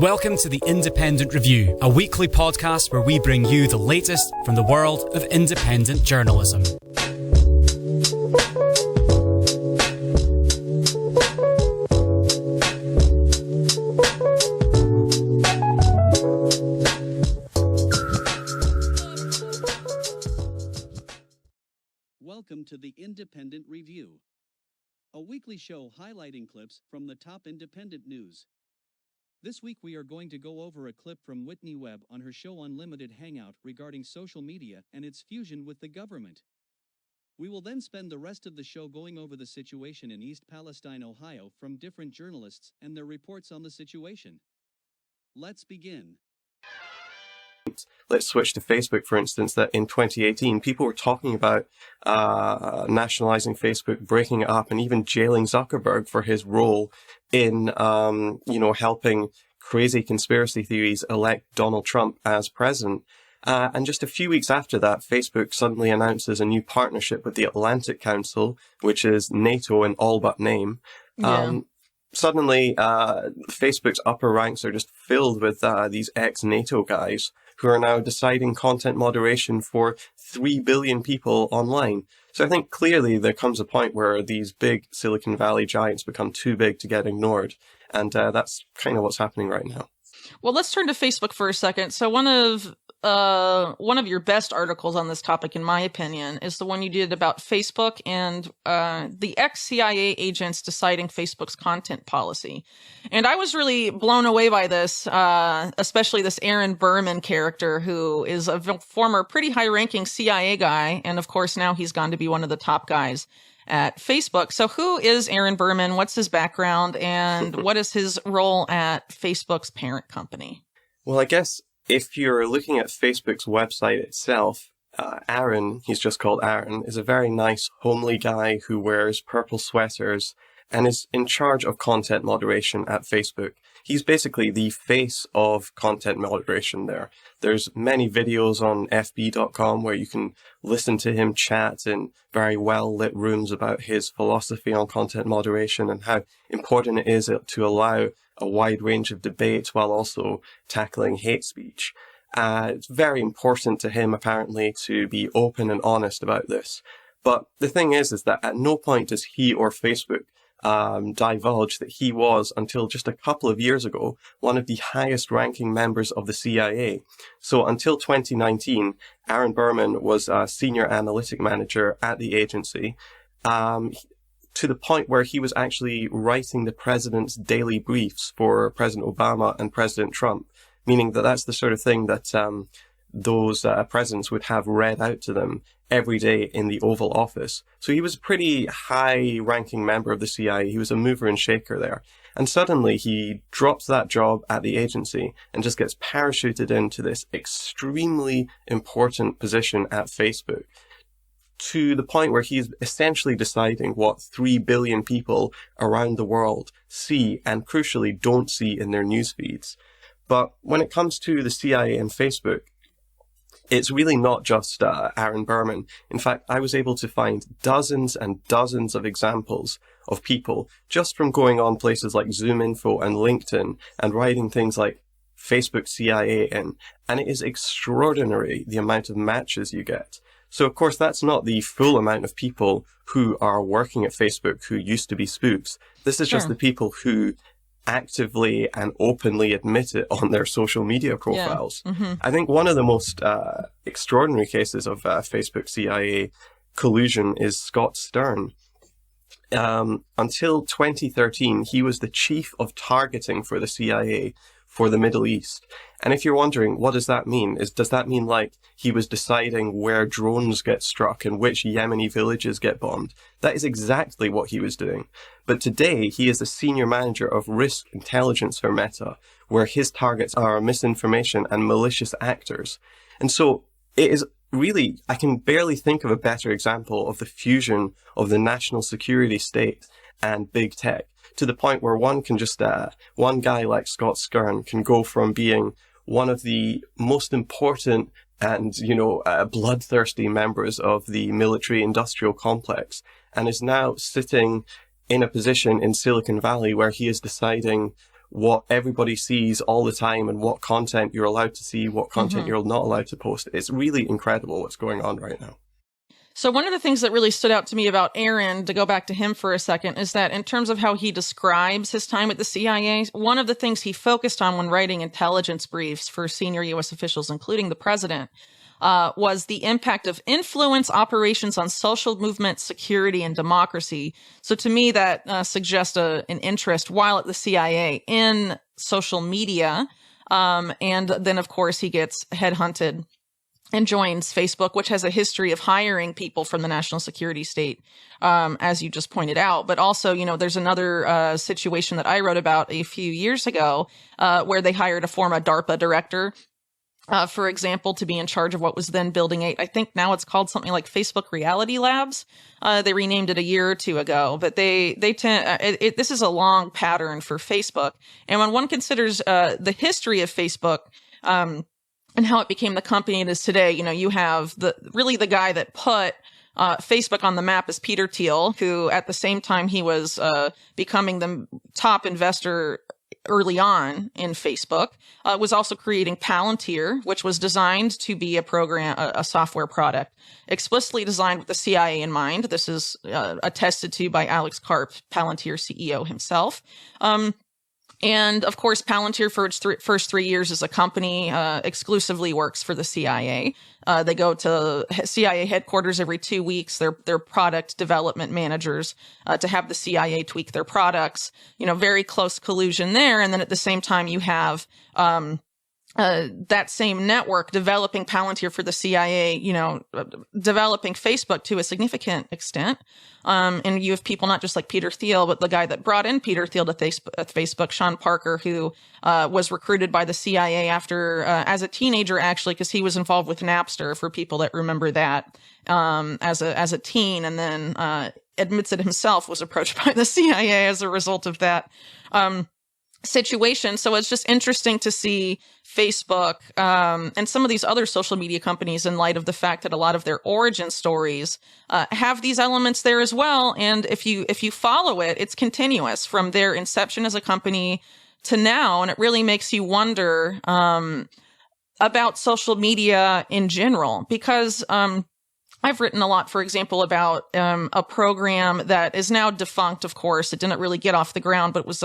Welcome to The Independent Review, a weekly podcast where we bring you the latest from the world of independent journalism. Welcome to The Independent Review, a weekly show highlighting clips from the top independent news. This week we are going to go over a clip from Whitney Webb on her show Unlimited Hangout regarding social media and its fusion with the government. We will then spend the rest of the show going over the situation in East Palestine, Ohio from different journalists and their reports on the situation. Let's begin. Let's switch to Facebook, for instance, that in 2018, people were talking about nationalizing Facebook, breaking it up, and even jailing Zuckerberg for his role in, helping crazy conspiracy theories elect Donald Trump as president. And just a few weeks after that, Facebook suddenly announces a new partnership with the Atlantic Council, which is NATO in all but name. Suddenly, Facebook's upper ranks are just filled with these ex-NATO guys who are now deciding content moderation for 3 billion people online. So I think clearly there comes a point where these big Silicon Valley giants become too big to get ignored. And that's kind of what's happening right now. Well, let's turn to Facebook for a second. So one of your best articles on this topic, in my opinion, is the one you did about Facebook and the ex-CIA agents deciding Facebook's content policy. And I was really blown away by this, especially this Aaron Berman character, who is a former pretty high-ranking CIA guy. And of course, now he's gone to be one of the top guys at Facebook. So who is Aaron Berman? What's his background? And what is his role at Facebook's parent company? Well, I guess if you're looking at Facebook's website itself, Aaron, he's just called Aaron, is a very nice, homely guy who wears purple sweaters and is in charge of content moderation at Facebook. He's basically the face of content moderation there. There's many videos on fb.com where you can listen to him chat in very well-lit rooms about his philosophy on content moderation and how important it is to allow a wide range of debate while also tackling hate speech. It's very important to him, apparently, to be open and honest about this. But the thing is that at no point does he or Facebook divulge that he was, until just a couple of years ago, one of the highest ranking members of the CIA. So until 2019, Aaron Berman was a senior analytic manager at the agency, to the point where he was actually writing the president's daily briefs for President Obama and President Trump, meaning that that's the sort of thing that those presidents would have read out to them every day in the Oval Office. So he was a pretty high-ranking member of the CIA. He was a mover and shaker there. And suddenly he drops that job at the agency and just gets parachuted into this extremely important position at Facebook, to the point where he's essentially deciding what 3 billion people around the world see and crucially don't see in their news feeds. But when it comes to the CIA and Facebook, it's really not just Aaron Berman. In fact, I was able to find dozens and dozens of examples of people just from going on places like ZoomInfo and LinkedIn and writing things like Facebook CIA in, and it is extraordinary the amount of matches you get. So, of course, that's not the full amount of people who are working at Facebook who used to be spooks. This is just the people who actively and openly admit it on their social media profiles. Yeah. Mm-hmm. I think one of the most extraordinary cases of Facebook CIA collusion is Scott Stern. Until 2013, he was the chief of targeting for the CIA for the Middle East. And if you're wondering, what does that mean? Does that mean like he was deciding where drones get struck and which Yemeni villages get bombed? That is exactly what he was doing. But today, he is a senior manager of risk intelligence for Meta, where his targets are misinformation and malicious actors. And so it is really, I can barely think of a better example of the fusion of the national security state and big tech, to the point where one guy like Scott Stern can go from being one of the most important and, bloodthirsty members of the military-industrial complex, and is now sitting in a position in Silicon Valley where he is deciding what everybody sees all the time and what content you're allowed to see, what content you're not allowed to post. It's really incredible what's going on right now. So one of the things that really stood out to me about Aaron, to go back to him for a second, is that in terms of how he describes his time at the CIA, one of the things he focused on when writing intelligence briefs for senior U.S. officials, including the president, was the impact of influence operations on social movement, security, and democracy. So to me, that suggests an interest while at the CIA in social media. And then, of course, he gets headhunted and joins Facebook, which has a history of hiring people from the national security state, as you just pointed out. But also, there's another situation that I wrote about a few years ago where they hired a former DARPA director, for example, to be in charge of what was then Building 8. I think now it's called something like Facebook Reality Labs. They renamed it a year or two ago, but they tend, this is a long pattern for Facebook. And when one considers the history of Facebook, and how it became the company it is today, you have the guy that put Facebook on the map is Peter Thiel, who at the same time he was becoming the top investor early on in Facebook, was also creating Palantir, which was designed to be a software product explicitly designed with the CIA in mind. This is attested to by Alex Karp, Palantir CEO himself. And of course, Palantir for its first 3 years as a company exclusively works for the CIA. They go to CIA headquarters every 2 weeks. They're product development managers to have the CIA tweak their products. Very close collusion there. And then at the same time, you have that same network developing Palantir for the CIA, developing Facebook to a significant extent. And you have people not just like Peter Thiel, but the guy that brought in Peter Thiel to Facebook, Sean Parker, who was recruited by the CIA after, as a teenager, actually, because he was involved with Napster, for people that remember that, as a teen, and then admits it himself was approached by the CIA as a result of that situation. So it's just interesting to see Facebook and some of these other social media companies, in light of the fact that a lot of their origin stories have these elements there as well. And if you follow it, it's continuous from their inception as a company to now. And it really makes you wonder about social media in general, because I've written a lot, for example, about a program that is now defunct, of course. It didn't really get off the ground, but was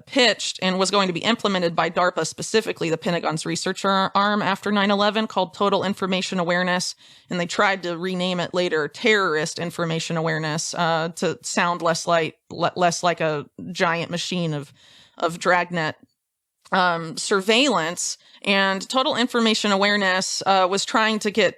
pitched and was going to be implemented by DARPA, specifically the Pentagon's research arm, after 9/11, called Total Information Awareness. And they tried to rename it later Terrorist Information Awareness to sound less like a giant machine of dragnet surveillance. And Total Information Awareness was trying to get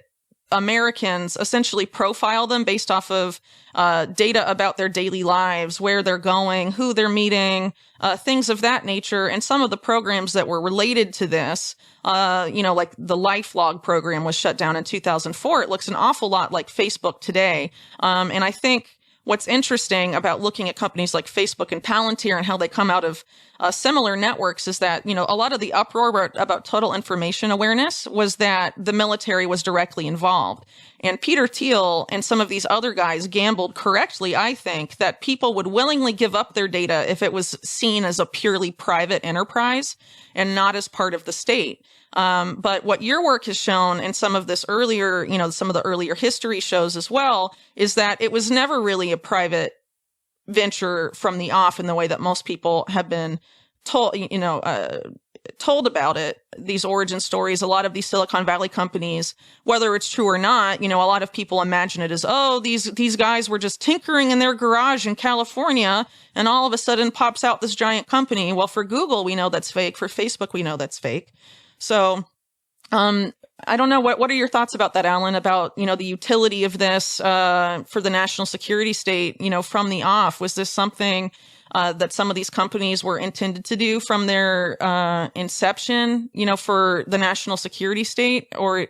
Americans, essentially profile them based off of data about their daily lives, where they're going, who they're meeting, things of that nature. And some of the programs that were related to this, like the LifeLog program was shut down in 2004. It looks an awful lot like Facebook today. And I think what's interesting about looking at companies like Facebook and Palantir and how they come out of similar networks is that, a lot of the uproar about Total Information Awareness was that the military was directly involved. And Peter Thiel and some of these other guys gambled correctly, I think, that people would willingly give up their data if it was seen as a purely private enterprise and not as part of the state. But what your work has shown, and some of this earlier, some of the earlier history shows as well, is that it was never really a private venture from the off in the way that most people have been told, told about it. These origin stories, a lot of these Silicon Valley companies, whether it's true or not, a lot of people imagine it as, these guys were just tinkering in their garage in California, and all of a sudden pops out this giant company. Well, for Google, we know that's fake. For Facebook, we know that's fake. So, I don't know. What are your thoughts about that, Alan, about, the utility of this, for the national security state, from the off? Was this something, that some of these companies were intended to do from their, inception, for the national security state? Or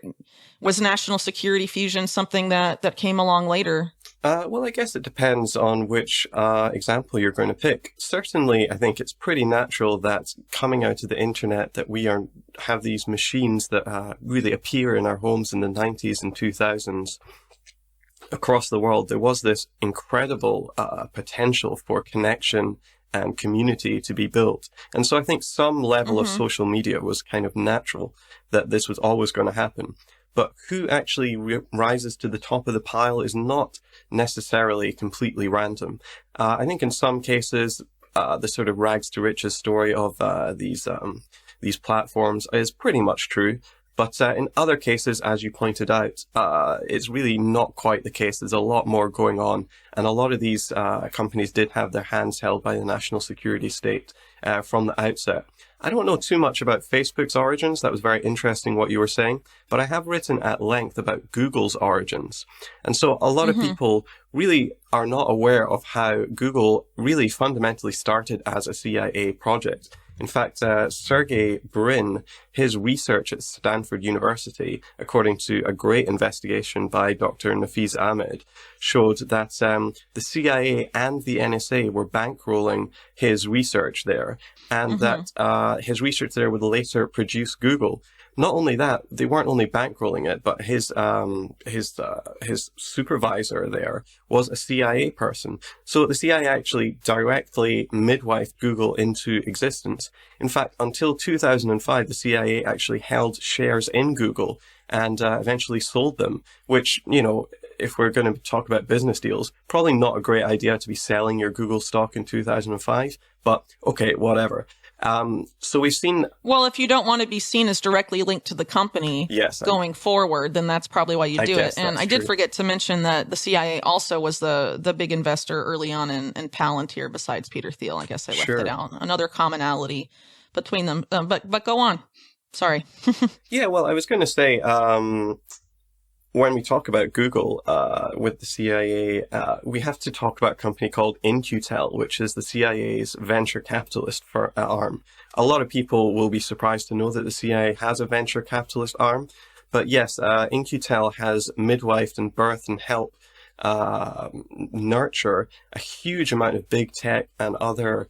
was national security fusion something that came along later? Well, I guess it depends on which example you're going to pick. Certainly, I think it's pretty natural that coming out of the internet that we have these machines that really appear in our homes in the 90s and 2000s across the world. There was this incredible potential for connection and community to be built. And so I think some level of social media was kind of natural, that this was always going to happen. But who actually rises to the top of the pile is not necessarily completely random. I think in some cases, the sort of rags to riches story of these platforms is pretty much true. But in other cases, as you pointed out, it's really not quite the case. There's a lot more going on. And a lot of these companies did have their hands held by the national security state from the outset. I don't know too much about Facebook's origins. That was very interesting what you were saying. But I have written at length about Google's origins. And so a lot of people really are not aware of how Google really fundamentally started as a CIA project. In fact, Sergey Brin, his research at Stanford University, according to a great investigation by Dr. Nafiz Ahmed, showed that the CIA and the NSA were bankrolling his research there, and that his research there would later produce Google. Not only that, they weren't only bankrolling it, but his supervisor there was a CIA person. So the CIA actually directly midwifed Google into existence. In fact, until 2005, the CIA actually held shares in Google and eventually sold them, which, you know, if we're going to talk about business deals, probably not a great idea to be selling your Google stock in 2005, but okay, whatever. So we've seen... Well, if you don't want to be seen as directly linked to the company going forward, then that's probably why you do it. And I did forget to mention that the CIA also was the big investor early on in Palantir besides Peter Thiel. I guess I left it out. Another commonality between them. But go on. Sorry. Yeah, well, I was going to say... when we talk about Google with the CIA, we have to talk about a company called In-Q-Tel, which is the CIA's venture capitalist arm. A lot of people will be surprised to know that the CIA has a venture capitalist arm. But yes, In-Q-Tel has midwifed and birthed and helped nurture a huge amount of big tech and other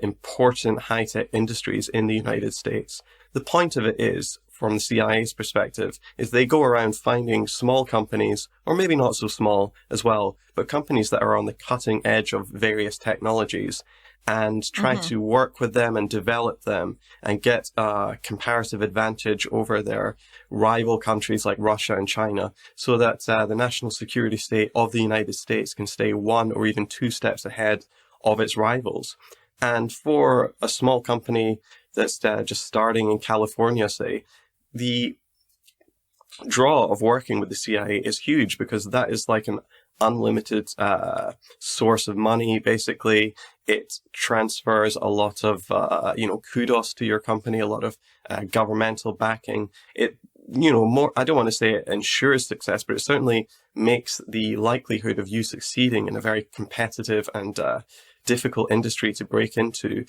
important high-tech industries in the United States. The point of it is, from the CIA's perspective, is they go around finding small companies, or maybe not so small as well, but companies that are on the cutting edge of various technologies, and try to work with them and develop them and get a comparative advantage over their rival countries like Russia and China, so that the national security state of the United States can stay 1 or even 2 steps ahead of its rivals. And for a small company that's just starting in California, say, the draw of working with the CIA is huge, because that is like an unlimited source of money. Basically, it transfers a lot of kudos to your company, a lot of governmental backing. It more, I don't want to say it ensures success, but it certainly makes the likelihood of you succeeding in a very competitive and difficult industry to break into,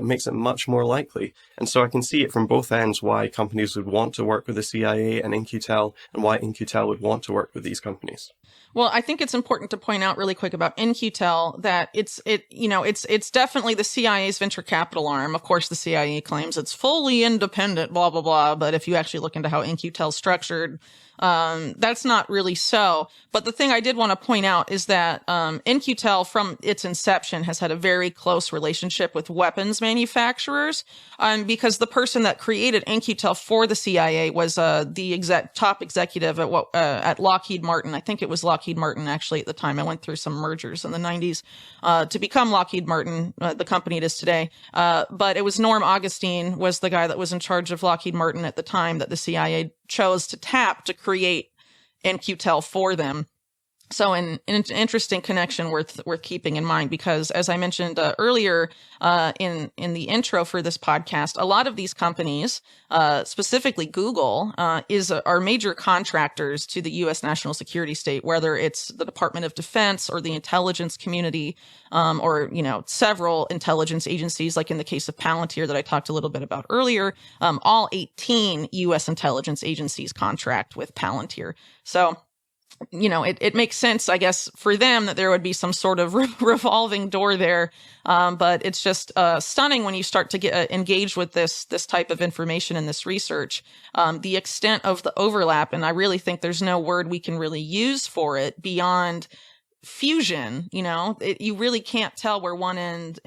makes it much more likely. And so I can see it from both ends why companies would want to work with the CIA and In-Q-Tel, and why In-Q-Tel would want to work with these companies. Well, I think it's important to point out really quick about In-Q-Tel that it's definitely the CIA's venture capital arm. Of course, the CIA claims it's fully independent, blah, blah, blah. But if you actually look into how In-Q-Tel's structured, that's not really so. But the thing I did want to point out is that In-Q-Tel, from its inception, has had a very close relationship with weapons manufacturers, because the person that created In-Q-Tel for the CIA was the top executive at Lockheed Martin. I think it was Lockheed Martin, actually, at the time. I went through some mergers in the 90s to become Lockheed Martin, the company it is today. But it was Norm Augustine was the guy that was in charge of Lockheed Martin at the time that the CIA chose to tap to create In-Q-Tel for them. So an interesting connection worth keeping in mind, because as I mentioned earlier in the intro for this podcast, a lot of these companies, specifically Google, are major contractors to the U.S. national security state, whether it's the Department of Defense or the intelligence community, or several intelligence agencies, like in the case of Palantir that I talked a little bit about earlier. All 18 U.S. intelligence agencies contract with Palantir. So it makes sense, I guess, for them that there would be some sort of revolving door there. But it's just stunning when you start to get engaged with this type of information and this research, the extent of the overlap. And I really think there's no word we can really use for it beyond fusion. You really can't tell where one ends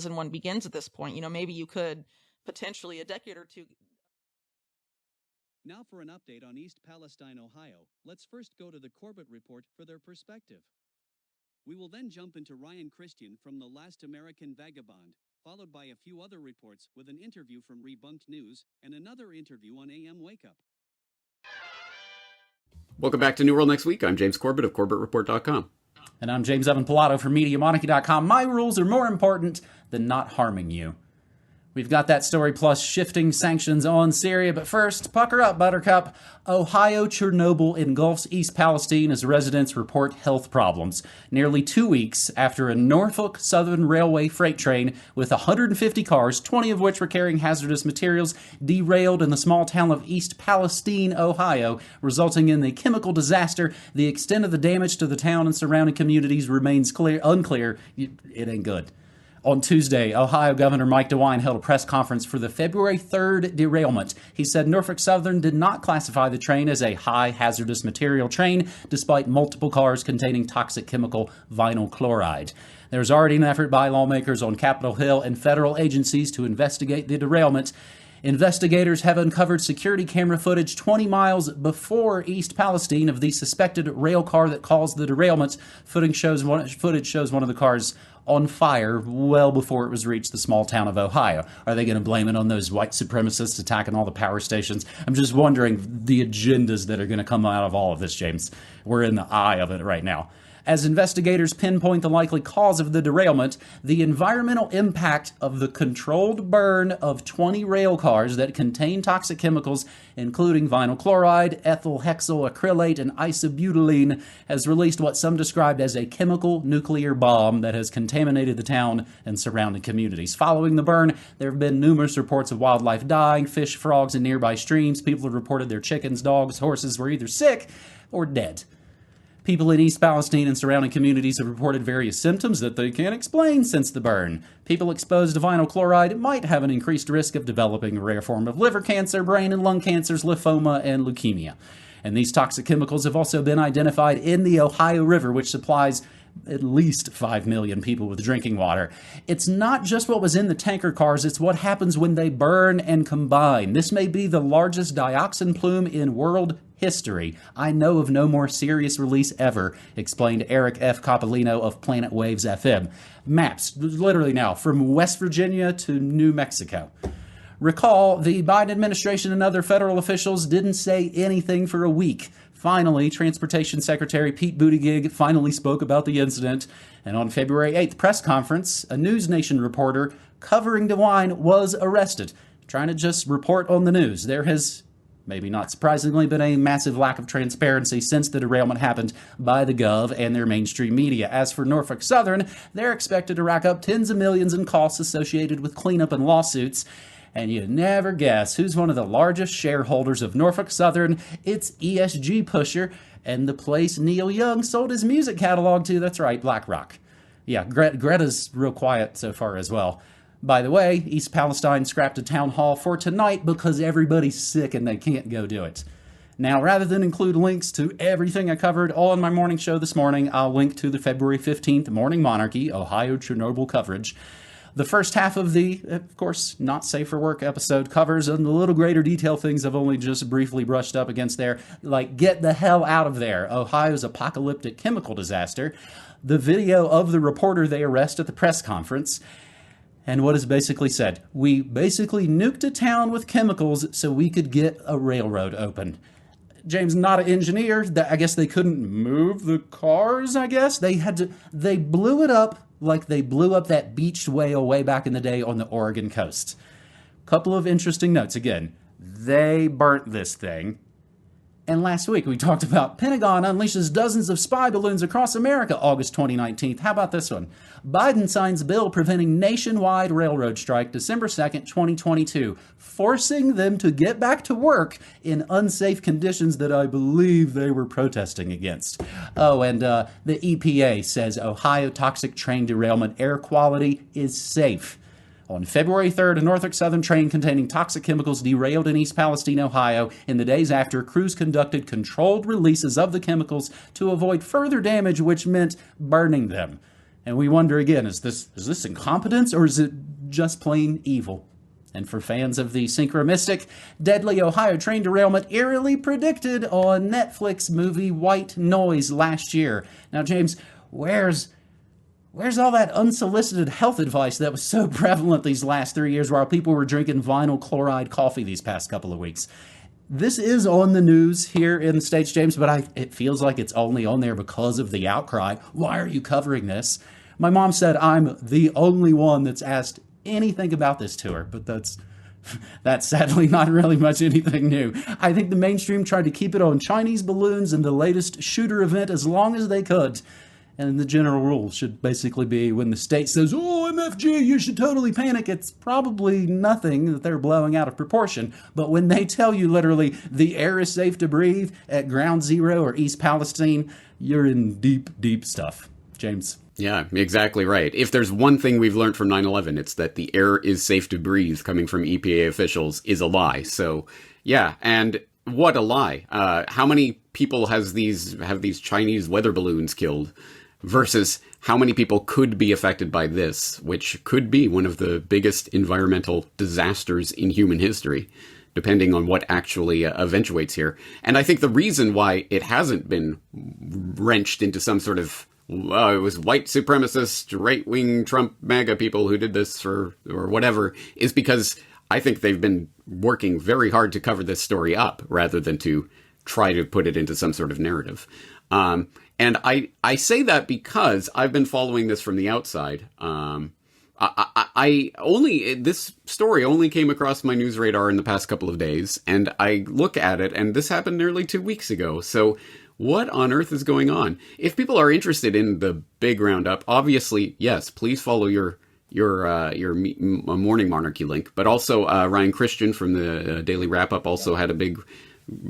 and one begins at this point. Maybe you could potentially a decade or two. Now for an update on East Palestine, Ohio, let's first go to the Corbett Report for their perspective. We will then jump into Ryan Christian from The Last American Vagabond, followed by a few other reports with an interview from Rebunked News and another interview on AM Wake Up. Welcome back to New World Next Week. I'm James Corbett of CorbettReport.com. And I'm James Evan Pilato from MediaMonarchy.com. My rules are more important than not harming you. We've got that story plus shifting sanctions on Syria, but first, pucker up, Buttercup. Ohio Chernobyl engulfs East Palestine as residents report health problems. Nearly 2 weeks after a Norfolk Southern Railway freight train with 150 cars, 20 of which were carrying hazardous materials, derailed in the small town of East Palestine, Ohio, resulting in a chemical disaster. The extent of the damage to the town and surrounding communities remains unclear. It ain't good. On Tuesday, Ohio Governor Mike DeWine held a press conference for the February 3rd derailment. He said Norfolk Southern did not classify the train as a high hazardous material train, despite multiple cars containing toxic chemical vinyl chloride. There's already an effort by lawmakers on Capitol Hill and federal agencies to investigate the derailment. Investigators have uncovered security camera footage 20 miles before East Palestine of the suspected rail car that caused the derailment. Footage shows one of the cars on fire well before it was reached the small town of Ohio. Are they going to blame it on those white supremacists attacking all the power stations? I'm just wondering the agendas that are going to come out of all of this, James. We're in the eye of it right now. As investigators pinpoint the likely cause of the derailment, the environmental impact of the controlled burn of 20 rail cars that contain toxic chemicals, including vinyl chloride, ethyl hexyl acrylate, and isobutylene, has released what some described as a chemical nuclear bomb that has contaminated the town and surrounding communities. Following the burn, there have been numerous reports of wildlife dying, fish, frogs in nearby streams. People have reported their chickens, dogs, horses were either sick or dead. People in East Palestine and surrounding communities have reported various symptoms that they can't explain since the burn. People exposed to vinyl chloride might have an increased risk of developing a rare form of liver cancer, brain and lung cancers, lymphoma, and leukemia. And these toxic chemicals have also been identified in the Ohio River, which supplies at least 5 million people with drinking water. It's not just what was in the tanker cars, it's what happens when they burn and combine. This may be the largest dioxin plume in world history. I know of no more serious release ever, explained Eric F. Coppolino of Planet Waves FM. Maps, literally now, from West Virginia to New Mexico. Recall, the Biden administration and other federal officials didn't say anything for a week. Finally, Transportation Secretary Pete Buttigieg finally spoke about the incident. And on February 8th press conference, a News Nation reporter covering DeWine was arrested, trying to just report on the news. There has, maybe not surprisingly, been a massive lack of transparency since the derailment happened by the Gov and their mainstream media. As for Norfolk Southern, they're expected to rack up tens of millions in costs associated with cleanup and lawsuits. And you never guess who's one of the largest shareholders of Norfolk Southern. It's ESG pusher and the place Neil Young sold his music catalog to. That's right, BlackRock. Yeah, Greta's real quiet so far as well. By the way, East Palestine scrapped a town hall for tonight because everybody's sick and they can't go do it. Now, rather than include links to everything I covered on my morning show this morning, I'll link to the February 15th Morning Monarchy, Ohio Chernobyl coverage. The first half of the, of course, not safe for work episode covers in a little greater detail things I've only just briefly brushed up against there, like get the hell out of there, Ohio's apocalyptic chemical disaster, the video of the reporter they arrest at the press conference, and what is basically said. We basically nuked a town with chemicals so we could get a railroad open. James, not an engineer. I guess they couldn't move the cars, I guess. They blew it up like they blew up that beached whale way back in the day on the Oregon coast. Couple of interesting notes. Again, they burnt this thing. And last week we talked about Pentagon unleashes dozens of spy balloons across America, August 2019. How about this one? Biden signs bill preventing nationwide railroad strike December 2nd, 2022, forcing them to get back to work in unsafe conditions that I believe they were protesting against. Oh, and the EPA says Ohio toxic train derailment air quality is safe. On February 3rd, a Norfolk Southern train containing toxic chemicals derailed in East Palestine, Ohio. In the days after, crews conducted controlled releases of the chemicals to avoid further damage, which meant burning them. And we wonder again, is this incompetence or is it just plain evil? And for fans of the synchromistic, deadly Ohio train derailment eerily predicted on Netflix movie White Noise last year. Now, James, where's all that unsolicited health advice that was so prevalent these last 3 years while people were drinking vinyl chloride coffee these past couple of weeks? This is on the news here in the States, James, but it feels like it's only on there because of the outcry. Why are you covering this? My mom said I'm the only one that's asked anything about this to her, but that's sadly not really much anything new. I think the mainstream tried to keep it on Chinese balloons and the latest shooter event as long as they could. And the general rule should basically be when the state says, oh, MFG, you should totally panic, it's probably nothing that they're blowing out of proportion. But when they tell you literally the air is safe to breathe at Ground Zero or East Palestine, you're in deep, deep stuff. James. Yeah, exactly right. If there's one thing we've learned from 9/11, it's that the air is safe to breathe coming from EPA officials is a lie. So, yeah, and what a lie. How many people have these Chinese weather balloons killed versus how many people could be affected by this, which could be one of the biggest environmental disasters in human history, depending on what actually eventuates here. And I think the reason why it hasn't been wrenched into some sort of it was white supremacist, right-wing Trump MAGA people who did this or whatever, is because I think they've been working very hard to cover this story up rather than to try to put it into some sort of narrative. And I say that because I've been following this from the outside. This story only came across my news radar in the past couple of days, and I look at it, and this happened nearly 2 weeks ago. So what on earth is going on? If people are interested in the big roundup, obviously, yes, please follow your Morning Monarchy link. But also Ryan Christian from the Daily Wrap Up also had a big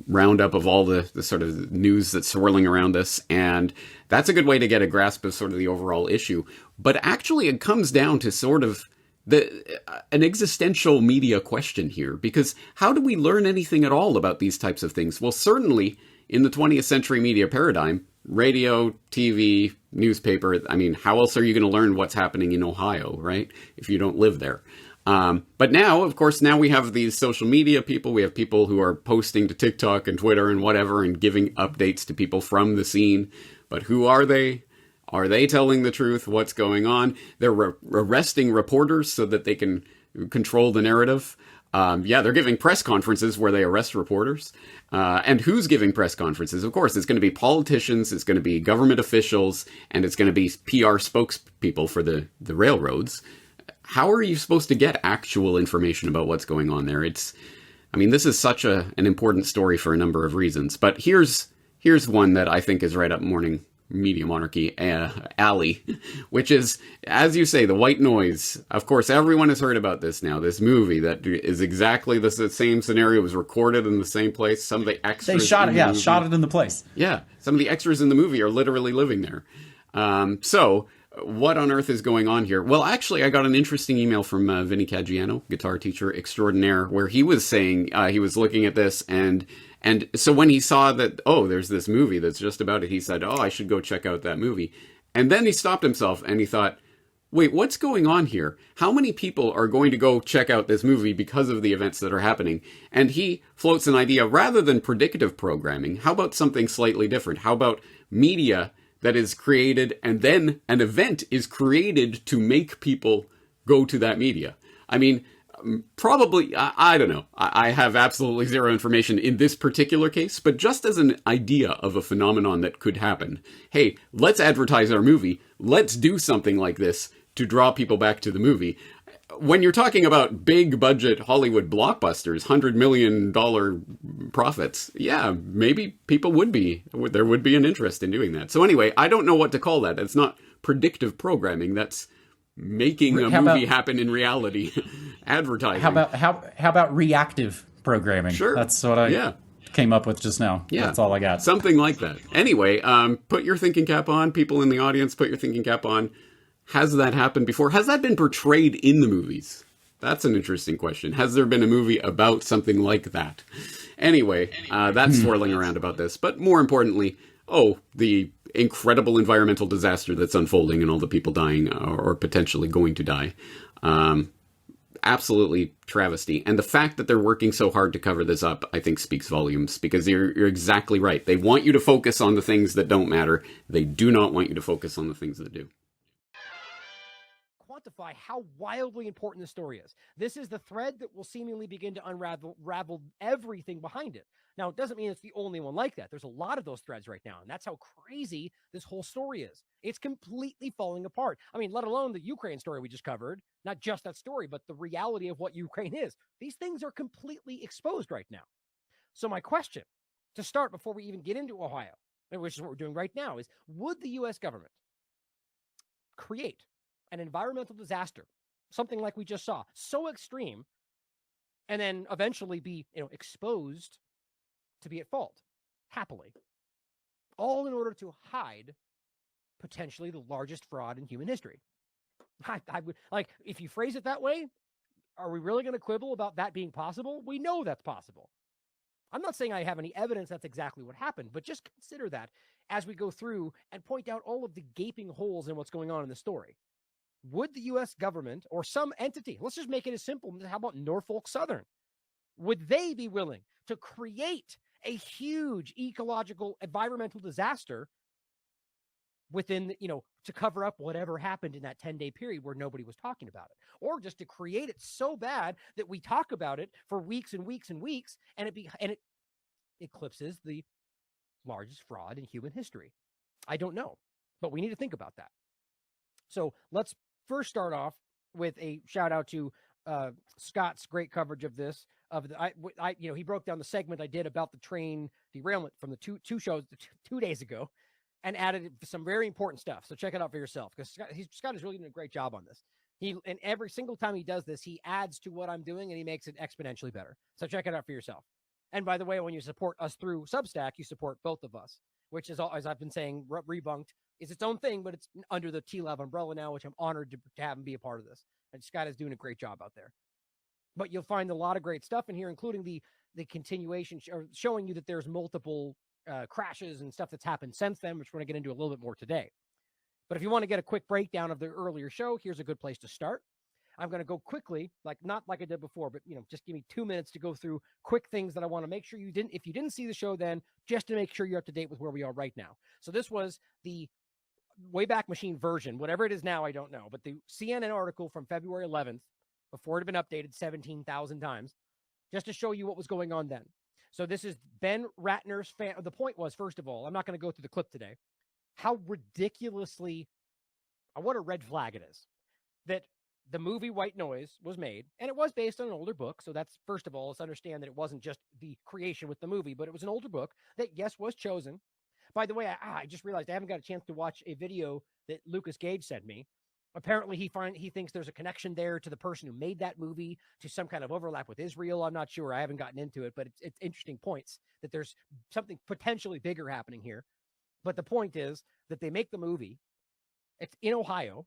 roundup of all the sort of news that's swirling around this. And that's a good way to get a grasp of sort of the overall issue. But actually, it comes down to sort of an existential media question here. Because how do we learn anything at all about these types of things? Well, certainly in the 20th century media paradigm, radio, TV, newspaper, I mean, how else are you going to learn what's happening in Ohio, right? If you don't live there. But now, of course, now we have these social media people. We have people who are posting to TikTok and Twitter and whatever and giving updates to people from the scene. But who are they? Are they telling the truth? What's going on? They're arresting reporters so that they can control the narrative. They're giving press conferences where they arrest reporters. And who's giving press conferences? Of course, it's going to be politicians, it's going to be government officials, and it's going to be PR spokespeople for the railroads. How are you supposed to get actual information about what's going on there? This is such an important story for a number of reasons. But here's one that I think is right up Morning Media Monarchy alley, which is, as you say, the White Noise. Of course, everyone has heard about this now. This movie that is exactly the same scenario, was recorded in the same place. Some of the extras they shot it in the place. Yeah, some of the extras in the movie are literally living there. So what on earth is going on here? Well, actually, I got an interesting email from Vinny Caggiano, guitar teacher extraordinaire, where he was saying he was looking at this and so when he saw that, there's this movie that's just about it, he said, I should go check out that movie. And then he stopped himself and he thought, wait, what's going on here? How many people are going to go check out this movie because of the events that are happening? And he floats an idea, rather than predictive programming, how about something slightly different? How about media that is created and then an event is created to make people go to that media? I mean, probably, I don't know. I have absolutely zero information in this particular case, but just as an idea of a phenomenon that could happen. Hey, let's advertise our movie. Let's do something like this to draw people back to the movie. When you're talking about big budget Hollywood blockbusters, $100 million profits, yeah, maybe there would be an interest in doing that. So anyway, I don't know what to call that. It's not predictive programming. That's making a movie happen in reality. Advertising. How about reactive programming? Sure. That's what I came up with just now. Yeah. That's all I got. Something like that. Anyway, put your thinking cap on. People in the audience, put your thinking cap on. Has that happened before? Has that been portrayed in the movies? That's an interesting question. Has there been a movie about something like that? Anyway, that's swirling around about this. But more importantly, the incredible environmental disaster that's unfolding and all the people dying or potentially going to die. Absolutely travesty. And the fact that they're working so hard to cover this up, I think speaks volumes, because you're exactly right. They want you to focus on the things that don't matter. They do not want you to focus on the things that do. Quantify how wildly important the story is. This is the thread that will seemingly begin to unravel everything behind it. Now, it doesn't mean it's the only one like that. There's a lot of those threads right now, and that's how crazy this whole story is. It's completely falling apart. I mean, let alone the Ukraine story we just covered, not just that story, but the reality of what Ukraine is. These things are completely exposed right now. So my question, to start before we even get into Ohio, which is what we're doing right now, is would the U.S. government create an environmental disaster, something like we just saw, so extreme, and then eventually be, exposed to be at fault, happily, all in order to hide potentially the largest fraud in human history? I would, like, if you phrase it that way, are we really going to quibble about that being possible? We know that's possible. I'm not saying I have any evidence that's exactly what happened, but just consider that as we go through and point out all of the gaping holes in what's going on in the story. Would the U.S. government or some entity, let's just make it as simple, how about Norfolk Southern? Would they be willing to create a huge ecological, environmental disaster within, to cover up whatever happened in that 10-day period where nobody was talking about it? Or just to create it so bad that we talk about it for weeks and weeks and weeks, and it eclipses the largest fraud in human history? I don't know, but we need to think about that. So let's first start off with a shout out to Scott's great coverage of this. He broke down the segment I did about the train derailment from the two shows 2 days ago, and added some very important stuff. So check it out for yourself, because Scott is really doing a great job on this. And every single time he does this, he adds to what I'm doing and he makes it exponentially better. So check it out for yourself. And by the way, when you support us through Substack, you support both of us, which is, as I've been saying, Rebunked is its own thing, but it's under the T-Lab umbrella now, which I'm honored to have him be a part of this. And Scott is doing a great job out there. But you'll find a lot of great stuff in here, including the continuation, showing you that there's multiple crashes and stuff that's happened since then, which we're going to get into a little bit more today. But if you want to get a quick breakdown of the earlier show, here's a good place to start. I'm going to go quickly, not like I did before, but just give me 2 minutes to go through quick things that I want to make sure you didn't, if you didn't see the show then, just to make sure you're up to date with where we are right now. So this was the Wayback Machine version, whatever it is now, I don't know, but the CNN article from February 11th, before it had been updated 17,000 times, just to show you what was going on then. So this is Ben Ratner's fan. The point was, first of all, I'm not going to go through the clip today, how ridiculously, what a red flag it is that the movie White Noise was made, and it was based on an older book. So that's, first of all, let's understand that it wasn't just the creation with the movie, but it was an older book that, yes, was chosen. By the way, I just realized I haven't got a chance to watch a video that Lucas Gage sent me. Apparently, he thinks there's a connection there to the person who made that movie, to some kind of overlap with Israel. I'm not sure. I haven't gotten into it, but it's interesting points that there's something potentially bigger happening here. But the point is that they make the movie. It's in Ohio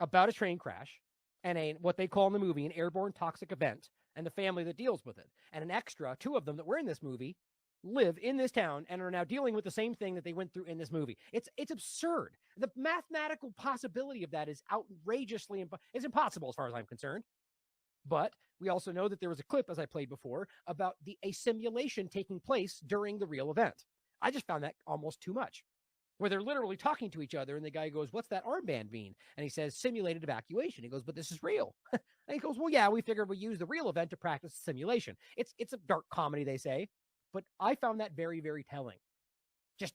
about a train crash and what they call in the movie an airborne toxic event, and the family that deals with it. And an extra, two of them that were in this movie, live in this town and are now dealing with the same thing that they went through in this movie. It's absurd. The mathematical possibility of that is outrageously it's impossible as far as I'm concerned. But we also know that there was a clip, as I played before, about a simulation taking place during the real event. I just found that almost too much, where they're literally talking to each other, and the guy goes, "What's that armband mean?" And he says, "Simulated evacuation." He goes, "But this is real." And he goes, "Well, yeah, we figured we use the real event to practice simulation." It's a dark comedy, they say, but I found that very, very telling. Just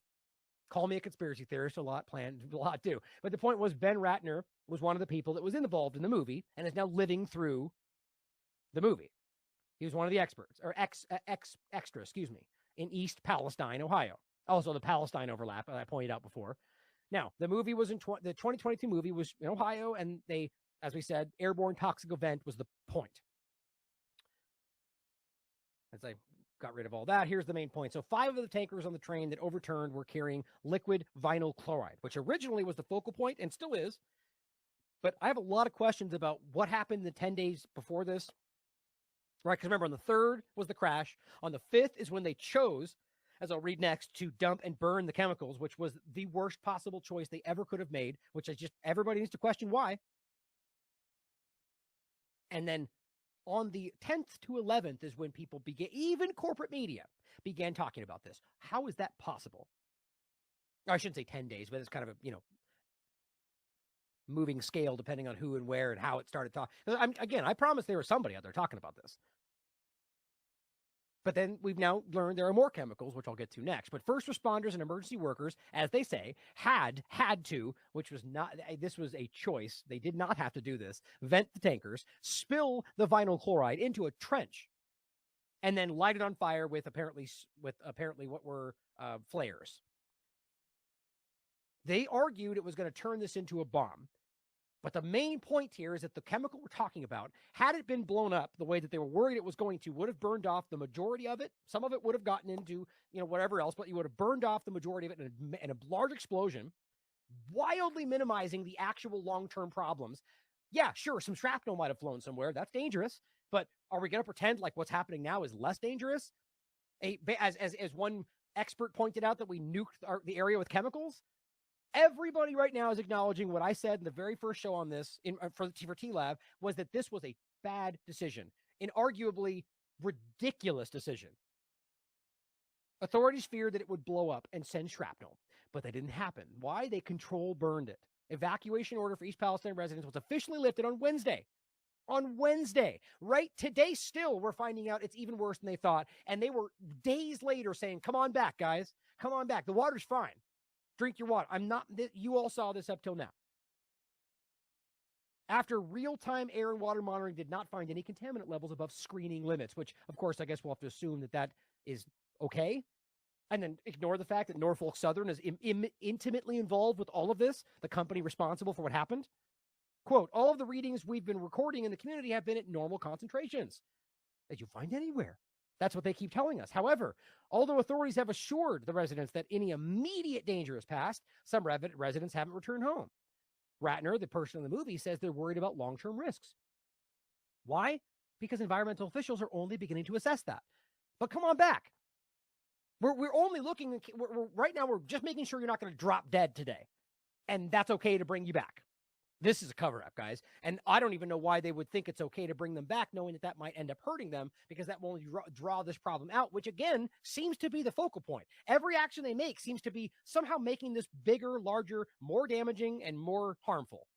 call me a conspiracy theorist, a lot too. But the point was, Ben Ratner was one of the people that was involved in the movie and is now living through the movie. He was one of the experts, or extra, in East Palestine, Ohio. Also, the Palestine overlap that I pointed out before. Now, the movie was the 2022 movie was in Ohio, and they, as we said, airborne toxic event was the point. As I got rid of all that, here's the main point. So 5 of the tankers on the train that overturned were carrying liquid vinyl chloride, which originally was the focal point and still is. But I have a lot of questions about what happened in the 10 days before this. Right? Because remember, on the 3rd was the crash. On the 5th is when they chose, as I'll read next, to dump and burn the chemicals, which was the worst possible choice they ever could have made, which is just everybody needs to question why. And then on the 10th to 11th is when people began, even corporate media, began talking about this. How is that possible? I shouldn't say 10 days, but it's kind of a, moving scale depending on who and where and how it started talking. Again, I promise there was somebody out there talking about this. But then we've now learned there are more chemicals, which I'll get to next. But first responders and emergency workers, as they say, had to, which was not, this was a choice. They did not have to do this. Vent the tankers, spill the vinyl chloride into a trench, and then light it on fire with apparently what were flares. They argued it was going to turn this into a bomb. But the main point here is that the chemical we're talking about, had it been blown up the way that they were worried it was going to, would have burned off the majority of it. Some of it would have gotten into, whatever else, but you would have burned off the majority of it in a large explosion, wildly minimizing the actual long-term problems. Yeah, sure, some shrapnel might have flown somewhere. That's dangerous. But are we going to pretend like what's happening now is less dangerous? As one expert pointed out, that we nuked the area with chemicals? Everybody right now is acknowledging what I said in the very first show on this for T-Lab, was that this was a bad decision, an arguably ridiculous decision. Authorities feared that it would blow up and send shrapnel, but that didn't happen. Why? They control burned it. Evacuation order for East Palestine residents was officially lifted on Wednesday. On Wednesday, right today, still we're finding out it's even worse than they thought. And they were days later saying, come on back, guys, come on back. The water's fine. Drink your water. You all saw this up till now. After real-time air and water monitoring did not find any contaminant levels above screening limits, which, of course, I guess we'll have to assume that is okay. And then ignore the fact that Norfolk Southern is intimately involved with all of this, the company responsible for what happened. Quote, all of the readings we've been recording in the community have been at normal concentrations that you find anywhere. That's what they keep telling us. However, although authorities have assured the residents that any immediate danger is past, some residents haven't returned home. Ratner, the person in the movie, says they're worried about long-term risks. Why? Because environmental officials are only beginning to assess that. But come on back. We're only looking, right now we're just making sure you're not going to drop dead today. And that's okay to bring you back. This is a cover-up, guys. And I don't even know why they would think it's okay to bring them back, knowing that might end up hurting them, because that will only draw this problem out, which, again, seems to be the focal point. Every action they make seems to be somehow making this bigger, larger, more damaging, and more harmful.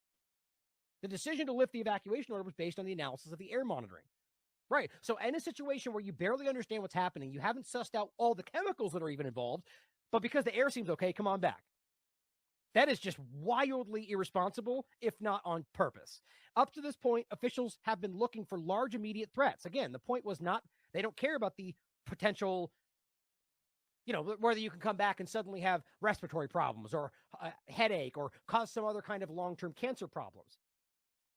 The decision to lift the evacuation order was based on the analysis of the air monitoring. Right. So in a situation where you barely understand what's happening, you haven't sussed out all the chemicals that are even involved, but because the air seems okay, come on back. That is just wildly irresponsible, if not on purpose. Up to this point, officials have been looking for large immediate threats. Again, the point was not, they don't care about the potential, whether you can come back and suddenly have respiratory problems or a headache or cause some other kind of long-term cancer problems.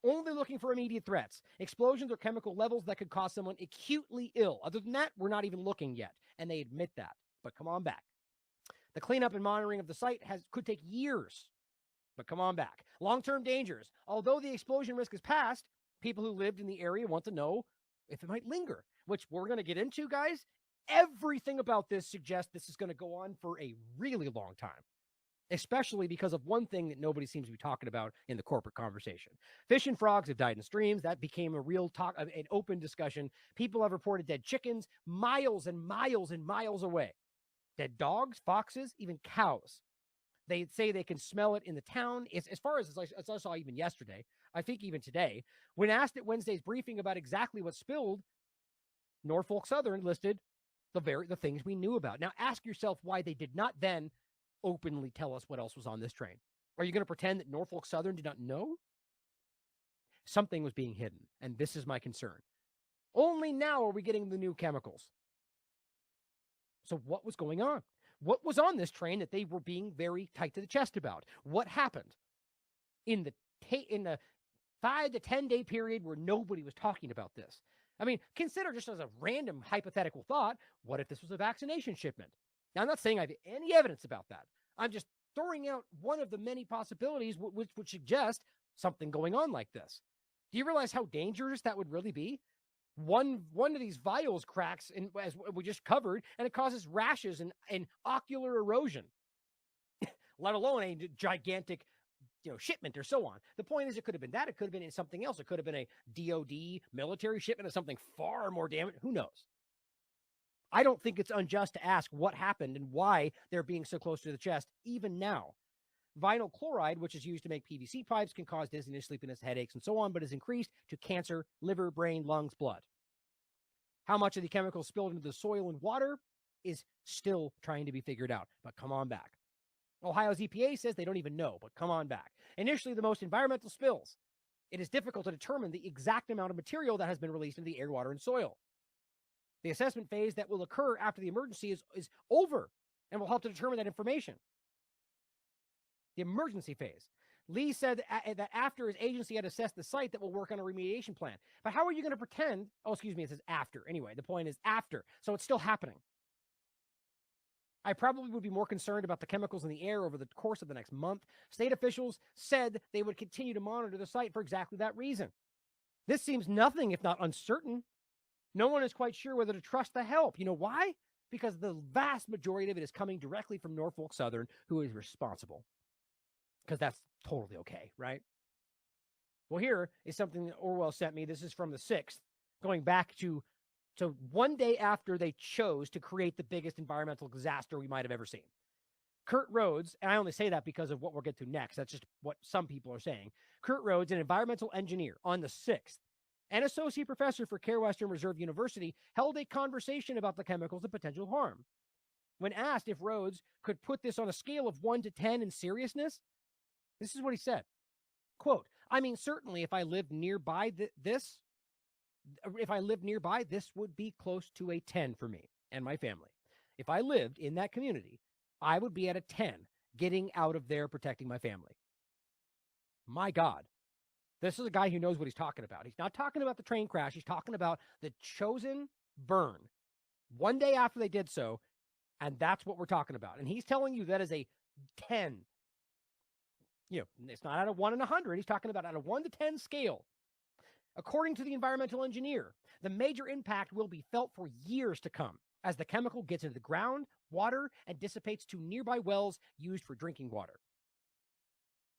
Only looking for immediate threats, explosions or chemical levels that could cause someone acutely ill. Other than that, we're not even looking yet. And they admit that. But come on back. The cleanup and monitoring of the site could take years, but come on back. Long-term dangers. Although the explosion risk is past, people who lived in the area want to know if it might linger, which we're going to get into, guys. Everything about this suggests this is going to go on for a really long time, especially because of one thing that nobody seems to be talking about in the corporate conversation. Fish and frogs have died in streams. That became a real talk, an open discussion. People have reported dead chickens miles and miles and miles away. Dead dogs, foxes, even cows. They say they can smell it in the town. As far as I saw even yesterday, I think even today, when asked at Wednesday's briefing about exactly what spilled, Norfolk Southern listed the things we knew about. Now ask yourself why they did not then openly tell us what else was on this train. Are you going to pretend that Norfolk Southern did not know? Something was being hidden, and this is my concern. Only now are we getting the new chemicals. So what was going on? What was on this train that they were being very tight to the chest about? What happened in the 5 to 10 day period where nobody was talking about this? I mean, consider just as a random hypothetical thought, what if this was a vaccination shipment? Now, I'm not saying I have any evidence about that. I'm just throwing out one of the many possibilities which would suggest something going on like this. Do you realize how dangerous that would really be? One of these vials cracks, as we just covered, and it causes rashes and ocular erosion, let alone a gigantic shipment or so on. The point is, it could have been that. It could have been something else. It could have been a DOD military shipment of something far more damage. Who knows? I don't think it's unjust to ask what happened and why they're being so close to the chest, even now. Vinyl chloride, which is used to make PVC pipes, can cause dizziness, sleepiness, headaches, and so on, but is increased to cancer, liver, brain, lungs, blood. How much of the chemicals spilled into the soil and water is still trying to be figured out, but come on back. Ohio's EPA says they don't even know, but come on back. Initially, the most environmental spills. It is difficult to determine the exact amount of material that has been released into the air, water, and soil. The assessment phase that will occur after the emergency is over and will help to determine that information. The emergency phase. Lee said that after his agency had assessed the site, that will work on a remediation plan. But how are you going to pretend? Oh, excuse me, it says after. Anyway, the point is after. So it's still happening. I probably would be more concerned about the chemicals in the air over the course of the next month. State officials said they would continue to monitor the site for exactly that reason. This seems nothing if not uncertain. No one is quite sure whether to trust the help. You know why? Because the vast majority of it is coming directly from Norfolk Southern, who is responsible. Because that's totally okay, right? Well, here is something that Orwell sent me. This is from the 6th, going back to one day after they chose to create the biggest environmental disaster we might have ever seen. Kurt Rhodes, and I only say that because of what we'll get to next. That's just what some people are saying. Kurt Rhodes, an environmental engineer, on the 6th, an associate professor for Care Western Reserve University, held a conversation about the chemicals and potential harm. When asked if Rhodes could put this on a scale of 1 to 10 in seriousness, this is what he said. Quote, I mean, certainly if I lived nearby this would be close to a 10 for me and my family. If I lived in that community, I would be at a 10, getting out of there, protecting my family. My God. This is a guy who knows what he's talking about. He's not talking about the train crash. He's talking about the chosen burn one day after they did so, and that's what we're talking about. And he's telling you that is a 10. It's not out of 1 in 100. He's talking about out of 1 to 10 scale. According to the environmental engineer, the major impact will be felt for years to come as the chemical gets into the ground, water, and dissipates to nearby wells used for drinking water.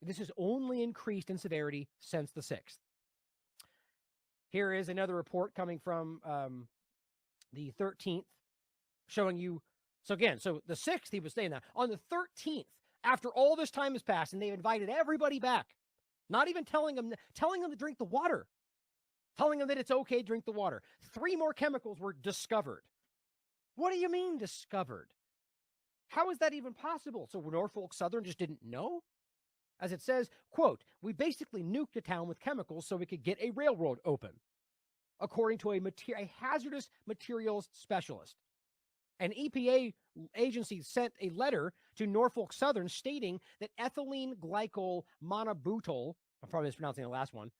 This has only increased in severity since the 6th. Here is another report coming from the 13th showing you. So the 6th, he was saying that. On the 13th, after all this time has passed and they've invited everybody back, not even telling them to drink the water, telling them that it's okay to drink the water. 3 more chemicals were discovered. What do you mean discovered? How is that even possible? So Norfolk Southern just didn't know? As it says, quote, we basically nuked a town with chemicals so we could get a railroad open, according to a hazardous materials specialist. An EPA agency sent a letter to Norfolk Southern stating that ethylene glycol monobutyl, I'm probably mispronouncing the last one,